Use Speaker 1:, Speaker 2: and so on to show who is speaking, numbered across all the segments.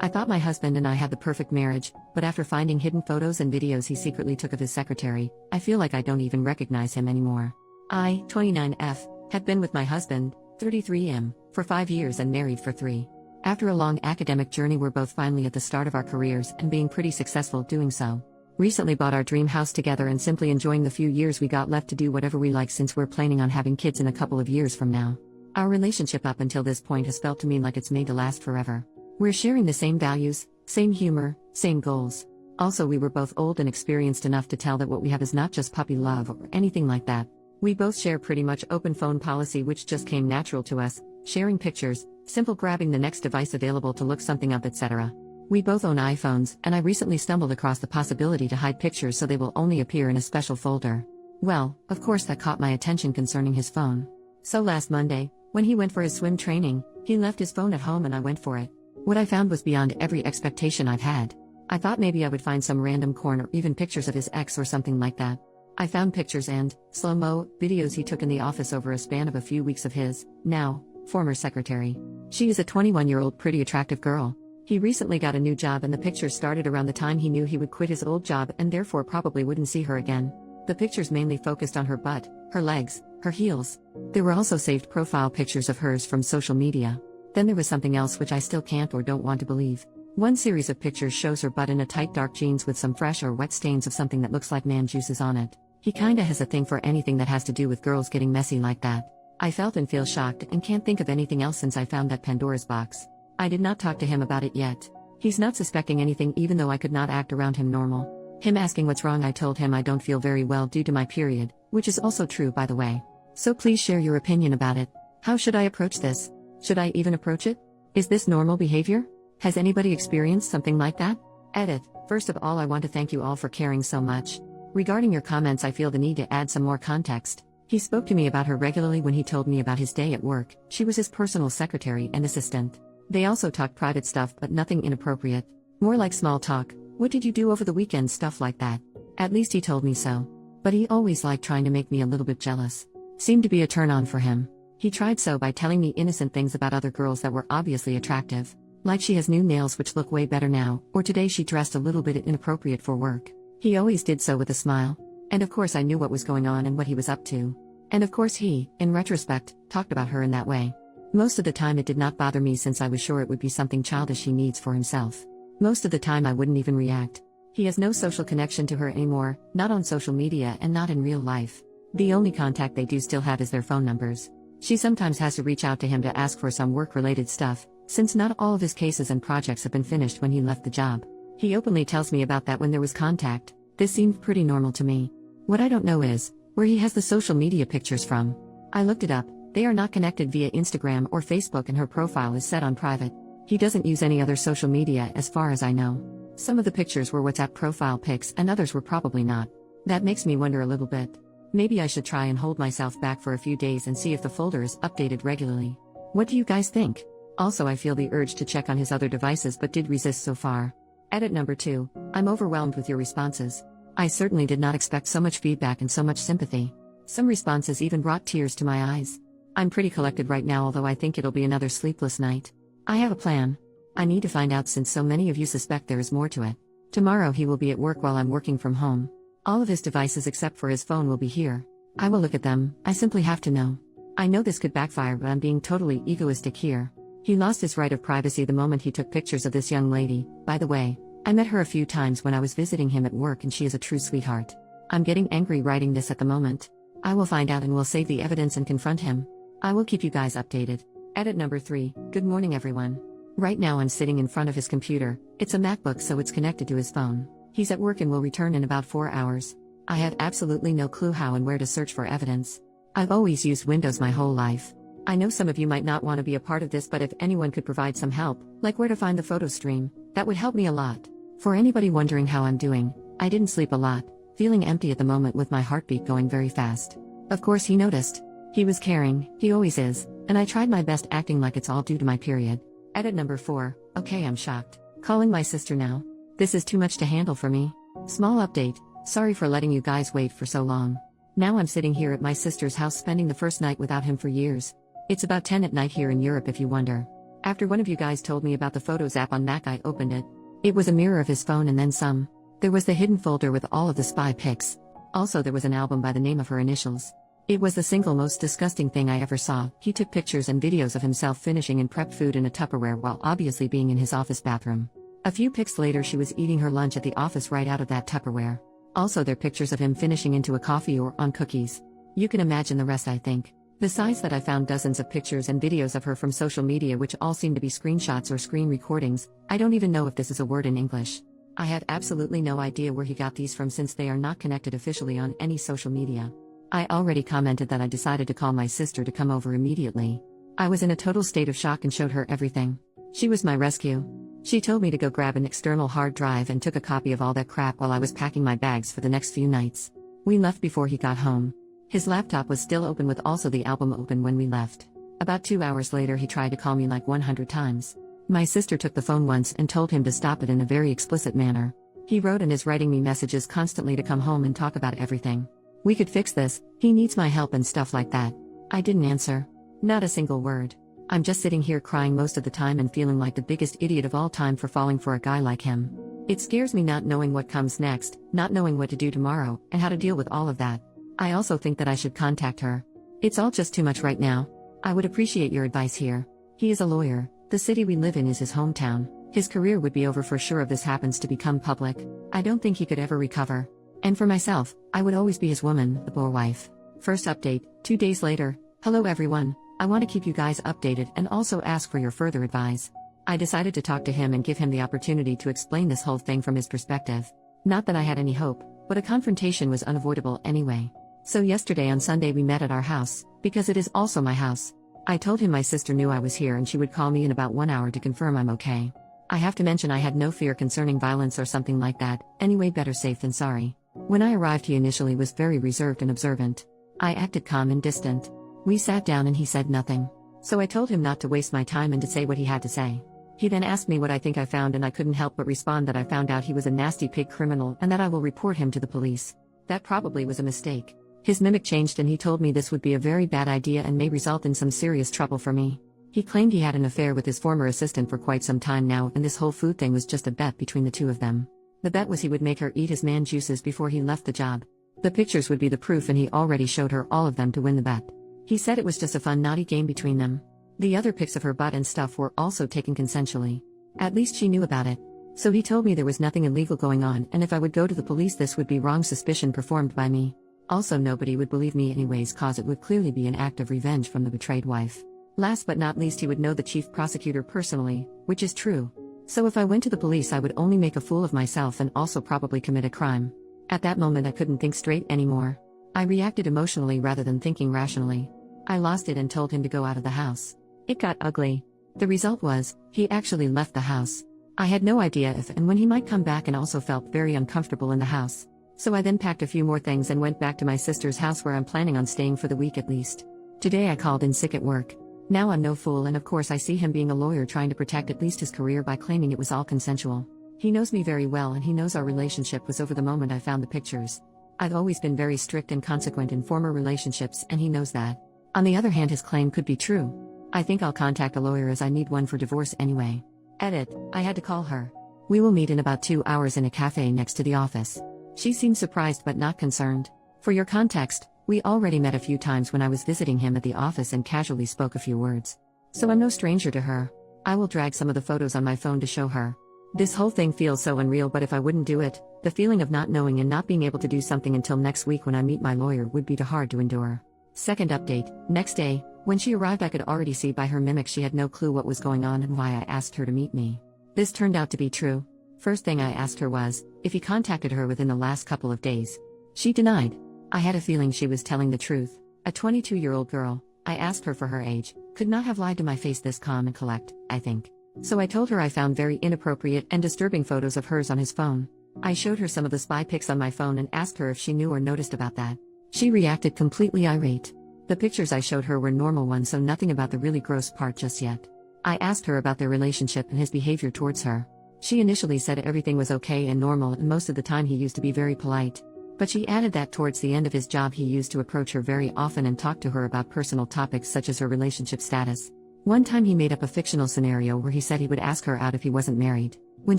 Speaker 1: I thought my husband and I had the perfect marriage, but after finding hidden photos and videos he secretly took of his secretary, I feel like I don't even recognize him anymore. I, 29F, had been with my husband, 33M, for 5 years and married for 3. After a long academic journey, we're both finally at the start of our careers and being pretty successful doing so. Recently bought our dream house together and simply enjoying the few years we got left to do whatever we like, since we're planning on having kids in a couple of years from now. Our relationship up until this point has felt to me like it's made to last forever. We're sharing the same values, same humor, same goals. Also, we were both old and experienced enough to tell that what we have is not just puppy love or anything like that. We both share pretty much open phone policy, which just came natural to us, sharing pictures, simple grabbing the next device available to look something up, etc. We both own iPhones, and I recently stumbled across the possibility to hide pictures so they will only appear in a special folder. Well, of course that caught my attention concerning his phone. So last Monday, when he went for his swim training, he left his phone at home and I went for it. What I found was beyond every expectation I've had. I thought maybe I would find some random corn or even pictures of his ex or something like that. I found pictures and slow-mo videos he took in the office over a span of a few weeks of his, now, former secretary. She is a 21-year-old pretty attractive girl. He recently got a new job and the pictures started around the time he knew he would quit his old job and therefore probably wouldn't see her again. The pictures mainly focused on her butt, her legs, her heels. There were also saved profile pictures of hers from social media. Then there was something else which I still can't or don't want to believe. One series of pictures shows her butt in a tight dark jeans with some fresh or wet stains of something that looks like man juices on it. He kinda has a thing for anything that has to do with girls getting messy like that. I felt and feel shocked and can't think of anything else since I found that Pandora's box. I did not talk to him about it yet. He's not suspecting anything even though I could not act around him normal. Him asking what's wrong, I told him I don't feel very well due to my period, which is also true by the way. So please share your opinion about it. How should I approach this? Should I even approach it? Is this normal behavior? Has anybody experienced something like that? Edit. First of all, I want to thank you all for caring so much. Regarding your comments, I feel the need to add some more context. He spoke to me about her regularly when he told me about his day at work. She was his personal secretary and assistant. They also talked private stuff but nothing inappropriate. More like small talk. What did you do over the weekend, stuff like that. At least he told me so. But he always liked trying to make me a little bit jealous. Seemed to be a turn on for him. He tried so by telling me innocent things about other girls that were obviously attractive. Like she has new nails which look way better now, or today she dressed a little bit inappropriate for work. He always did so with a smile. And of course I knew what was going on and what he was up to. And of course he, in retrospect, talked about her in that way. Most of the time it did not bother me since I was sure it would be something childish he needs for himself. Most of the time I wouldn't even react. He has no social connection to her anymore, not on social media and not in real life. The only contact they do still have is their phone numbers. She sometimes has to reach out to him to ask for some work-related stuff, since not all of his cases and projects have been finished when he left the job. He openly tells me about that when there was contact. This seemed pretty normal to me. What I don't know is where he has the social media pictures from. I looked it up. They are not connected via Instagram or Facebook and her profile is set on private. He doesn't use any other social media as far as I know. Some of the pictures were WhatsApp profile pics and others were probably not. That makes me wonder a little bit. Maybe I should try and hold myself back for a few days and see if the folder is updated regularly. What do you guys think? Also, I feel the urge to check on his other devices but did resist so far. Edit number 2. I'm overwhelmed with your responses. I certainly did not expect so much feedback and so much sympathy. Some responses even brought tears to my eyes. I'm pretty collected right now, although I think it'll be another sleepless night. I have a plan. I need to find out since so many of you suspect there is more to it. Tomorrow he will be at work while I'm working from home. All of his devices except for his phone will be here. I will look at them. I simply have to know. I know this could backfire, but I'm being totally egoistic here. He lost his right of privacy the moment he took pictures of this young lady. By the way, I met her a few times when I was visiting him at work and she is a true sweetheart. I'm getting angry writing this at the moment. I will find out and will save the evidence and confront him. I will keep you guys updated. Edit number 3. Good morning everyone. Right now I'm sitting in front of his computer. It's a MacBook, so it's connected to his phone. He's at work and will return in about 4 hours. I have absolutely no clue how and where to search for evidence. I've always used Windows my whole life. I know some of you might not want to be a part of this, but if anyone could provide some help, like where to find the photo stream, that would help me a lot. For anybody wondering how I'm doing, I didn't sleep a lot, feeling empty at the moment with my heartbeat going very fast. Of course he noticed. He was caring, he always is, and I tried my best acting like it's all due to my period. Edit number 4. Okay, I'm shocked. Calling my sister now. This is too much to handle for me. Small update. Sorry for letting you guys wait for so long. Now I'm sitting here at my sister's house spending the first night without him for years. It's about 10 at night here in Europe if you wonder. After one of you guys told me about the Photos app on Mac, I opened it. It was a mirror of his phone and then some. There was the hidden folder with all of the spy pics. Also, there was an album by the name of her initials. It was the single most disgusting thing I ever saw. He took pictures and videos of himself finishing and prepped food in a Tupperware while obviously being in his office bathroom. A few pics later, she was eating her lunch at the office right out of that Tupperware. Also, there are pictures of him finishing into a coffee or on cookies. You can imagine the rest, I think. Besides that, I found dozens of pictures and videos of her from social media which all seem to be screenshots or screen recordings. I don't even know if this is a word in English. I had absolutely no idea where he got these from since they are not connected officially on any social media. I already commented that I decided to call my sister to come over immediately. I was in a total state of shock and showed her everything. She was my rescue. She told me to go grab an external hard drive and took a copy of all that crap while I was packing my bags for the next few nights. We left before he got home. His laptop was still open with also the album open when we left. About 2 hours later, he tried to call me like 100 times. My sister took the phone once and told him to stop it in a very explicit manner. He wrote and is writing me messages constantly to come home and talk about everything. We could fix this, he needs my help and stuff like that. I didn't answer. Not a single word. I'm just sitting here crying most of the time and feeling like the biggest idiot of all time for falling for a guy like him. It scares me not knowing what comes next, not knowing what to do tomorrow, and how to deal with all of that. I also think that I should contact her. It's all just too much right now. I would appreciate your advice here. He is a lawyer. The city we live in is his hometown. His career would be over for sure if this happens to become public. I don't think he could ever recover. And for myself, I would always be his woman, the poor wife. First update, 2 days later. Hello everyone. I want to keep you guys updated and also ask for your further advice. I decided to talk to him and give him the opportunity to explain this whole thing from his perspective. Not that I had any hope, but a confrontation was unavoidable anyway. So yesterday on Sunday we met at our house, because it is also my house. I told him my sister knew I was here and she would call me in about 1 hour to confirm I'm okay. I have to mention I had no fear concerning violence or something like that, anyway better safe than sorry. When I arrived he initially was very reserved and observant. I acted calm and distant. We sat down and he said nothing. So I told him not to waste my time and to say what he had to say. He then asked me what I think I found and I couldn't help but respond that I found out he was a nasty pig criminal and that I will report him to the police. That probably was a mistake. His mimic changed and he told me this would be a very bad idea and may result in some serious trouble for me. He claimed he had an affair with his former assistant for quite some time now and this whole food thing was just a bet between the two of them. The bet was he would make her eat his man juices before he left the job. The pictures would be the proof and he already showed her all of them to win the bet. He said it was just a fun naughty game between them. The other pics of her butt and stuff were also taken consensually. At least she knew about it. So he told me there was nothing illegal going on and if I would go to the police this would be wrong suspicion performed by me. Also nobody would believe me anyways cause it would clearly be an act of revenge from the betrayed wife. Last but not least he would know the chief prosecutor personally, which is true. So if I went to the police I would only make a fool of myself and also probably commit a crime. At that moment I couldn't think straight anymore. I reacted emotionally rather than thinking rationally. I lost it and told him to go out of the house. It got ugly. The result was, he actually left the house. I had no idea if and when he might come back and also felt very uncomfortable in the house. So I then packed a few more things and went back to my sister's house where I'm planning on staying for the week at least. Today I called in sick at work. Now I'm no fool and of course I see him being a lawyer trying to protect at least his career by claiming it was all consensual. He knows me very well and he knows our relationship was over the moment I found the pictures. I've always been very strict and consequent in former relationships and he knows that. On the other hand his claim could be true. I think I'll contact a lawyer as I need one for divorce anyway. Edit, I had to call her. We will meet in about 2 hours in a cafe next to the office. She seemed surprised but not concerned. For your context, we already met a few times when I was visiting him at the office and casually spoke a few words. So I'm no stranger to her. I will drag some of the photos on my phone to show her. This whole thing feels so unreal but if I wouldn't do it, the feeling of not knowing and not being able to do something until next week when I meet my lawyer would be too hard to endure. Second update, next day, when she arrived I could already see by her mimic she had no clue what was going on and why I asked her to meet me. This turned out to be true. First thing I asked her was, if he contacted her within the last couple of days. She denied. I had a feeling she was telling the truth. A 22-year-old girl, I asked her for her age, could not have lied to my face this calm and collect, I think. So I told her I found very inappropriate and disturbing photos of hers on his phone. I showed her some of the spy pics on my phone and asked her if she knew or noticed about that. She reacted completely irate. The pictures I showed her were normal ones so nothing about the really gross part just yet. I asked her about their relationship and his behavior towards her. She initially said everything was okay and normal and most of the time he used to be very polite. But she added that towards the end of his job he used to approach her very often and talk to her about personal topics such as her relationship status. One time he made up a fictional scenario where he said he would ask her out if he wasn't married. When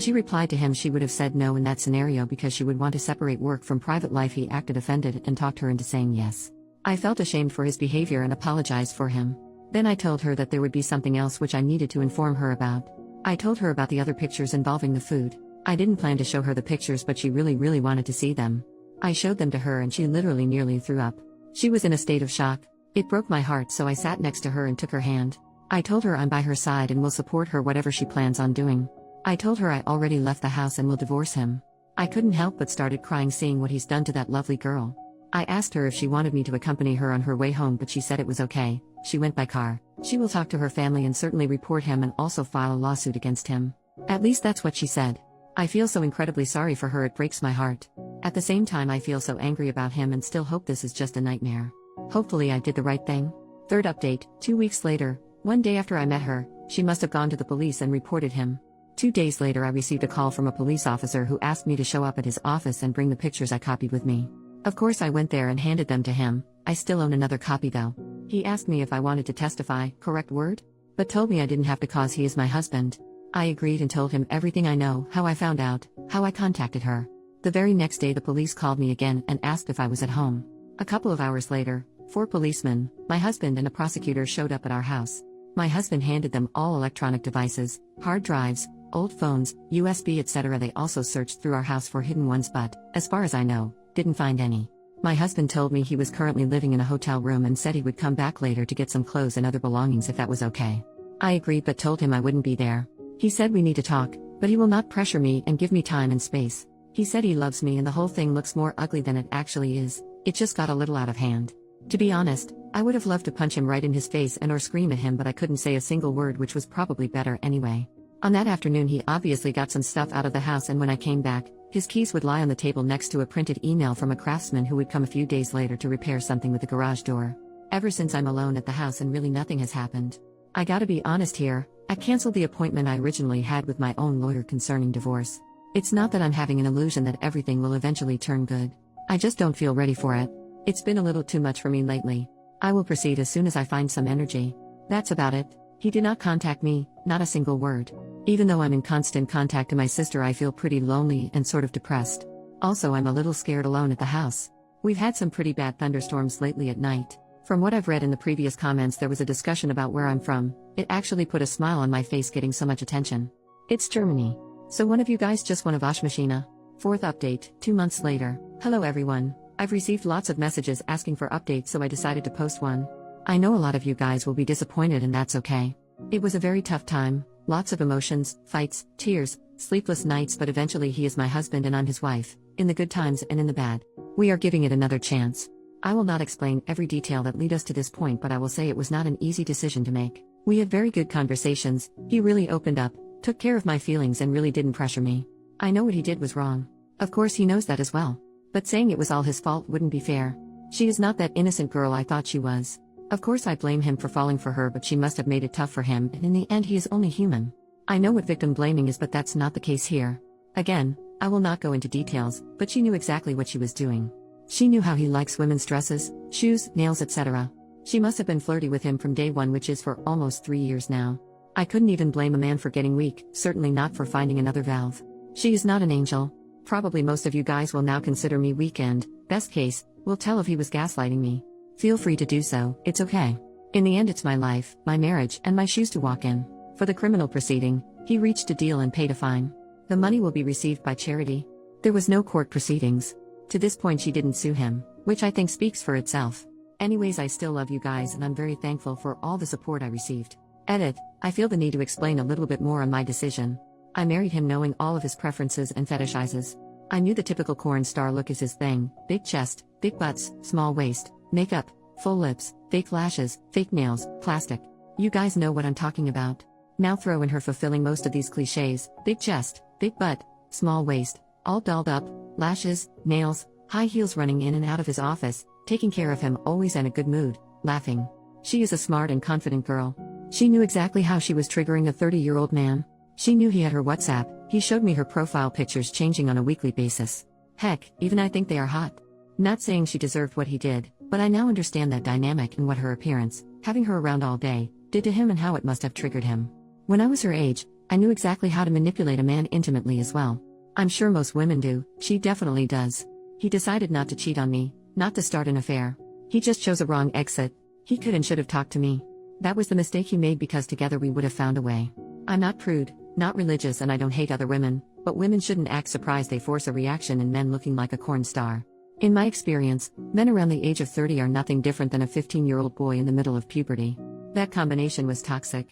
Speaker 1: she replied to him, she would have said no in that scenario because she would want to separate work from private life. He acted offended and talked her into saying yes. I felt ashamed for his behavior and apologized for him. Then I told her that there would be something else which I needed to inform her about. I told her about the other pictures involving the food. I didn't plan to show her the pictures, but she really wanted to see them. I showed them to her and she literally nearly threw up. She was in a state of shock. It broke my heart, so I sat next to her and took her hand. I told her I'm by her side and will support her whatever she plans on doing. I told her I already left the house and will divorce him. I couldn't help but started crying seeing what he's done to that lovely girl. I asked her if she wanted me to accompany her on her way home, but she said it was okay. She went by car. She will talk to her family and certainly report him and also file a lawsuit against him. At least that's what she said. I feel so incredibly sorry for her, it breaks my heart. At the same time, I feel so angry about him and still hope this is just a nightmare. Hopefully I did the right thing. Third update, 2 weeks later, one day after I met her, she must have gone to the police and reported him. 2 days later, I received a call from a police officer who asked me to show up at his office and bring the pictures I copied with me. Of course, I went there and handed them to him. I still own another copy though. He asked me if I wanted to testify, correct word? But told me I didn't have to cause he is my husband. I agreed and told him everything I know, how I found out, how I contacted her. The very next day, the police called me again and asked if I was at home. A couple of hours later, 4 policemen, my husband and a prosecutor showed up at our house. My husband handed them all electronic devices, hard drives, old phones, USB, etc. They also searched through our house for hidden ones, but, as far as I know, didn't find any. My husband told me he was currently living in a hotel room and said he would come back later to get some clothes and other belongings if that was okay. I agreed but told him I wouldn't be there. He said we need to talk, but he will not pressure me and give me time and space. He said he loves me and the whole thing looks more ugly than it actually is. It just got a little out of hand. To be honest, I would have loved to punch him right in his face and or scream at him, but I couldn't say a single word, which was probably better anyway. On that afternoon, he obviously got some stuff out of the house, and when I came back, his keys would lie on the table next to a printed email from a craftsman who would come a few days later to repair something with the garage door. Ever since, I'm alone at the house and really nothing has happened. I gotta be honest here, I canceled the appointment I originally had with my own lawyer concerning divorce. It's not that I'm having an illusion that everything will eventually turn good. I just don't feel ready for it. It's been a little too much for me lately. I will proceed as soon as I find some energy. That's about it. He did not contact me, not a single word. Even though I'm in constant contact with my sister, I feel pretty lonely and sort of depressed. Also, I'm a little scared alone at the house. We've had some pretty bad thunderstorms lately at night. From what I've read in the previous comments, there was a discussion about where I'm from. It actually put a smile on my face getting so much attention. It's Germany. So one of you guys just won a Waschmaschine. Fourth update, 2 months later. Hello everyone. I've received lots of messages asking for updates, so I decided to post one. I know a lot of you guys will be disappointed, and that's okay. It was a very tough time, lots of emotions, fights, tears, sleepless nights, but eventually he is my husband and I'm his wife, in the good times and in the bad. We are giving it another chance. I will not explain every detail that led us to this point, but I will say it was not an easy decision to make. We had very good conversations, he really opened up, took care of my feelings and really didn't pressure me. I know what he did was wrong. Of course he knows that as well. But saying it was all his fault wouldn't be fair. She is not that innocent girl I thought she was. Of course I blame him for falling for her, but she must have made it tough for him, and in the end he is only human. I know what victim blaming is, but that's not the case here. Again, I will not go into details, but she knew exactly what she was doing. She knew how he likes women's dresses, shoes, nails, etc. She must have been flirty with him from day one, which is for almost 3 years now. I couldn't even blame a man for getting weak, certainly not for finding another valve. She is not an angel. Probably most of you guys will now consider me weak and, best case, will tell if he was gaslighting me. Feel free to do so, it's okay. In the end, it's my life, my marriage, and my shoes to walk in. For the criminal proceeding, he reached a deal and paid a fine. The money will be received by charity. There was no court proceedings. To this point, she didn't sue him, which I think speaks for itself. Anyways, I still love you guys and I'm very thankful for all the support I received. Edit, I feel the need to explain a little bit more on my decision. I married him knowing all of his preferences and fetishizes. I knew the typical corn star look is his thing: big chest, big butts, small waist, makeup, full lips, fake lashes, fake nails, plastic. You guys know what I'm talking about. Now throw in her fulfilling most of these cliches: big chest, big butt, small waist, all dolled up, lashes, nails, high heels, running in and out of his office, taking care of him, always in a good mood, laughing. She is a smart and confident girl. She knew exactly how she was triggering a 30-year-old man. She knew he had her WhatsApp. He showed me her profile pictures changing on a weekly basis. Heck, even I think they are hot. Not saying she deserved what he did, but I now understand that dynamic and what her appearance, having her around all day, did to him and how it must have triggered him. When I was her age, I knew exactly how to manipulate a man intimately as well. I'm sure most women do, she definitely does. He decided not to cheat on me, not to start an affair. He just chose a wrong exit. He could and should have talked to me. That was the mistake he made because together we would have found a way. I'm not prude, not religious, and I don't hate other women, but women shouldn't act surprised they force a reaction in men looking like a corn star. In my experience, men around the age of 30 are nothing different than a 15-year-old boy in the middle of puberty. That combination was toxic.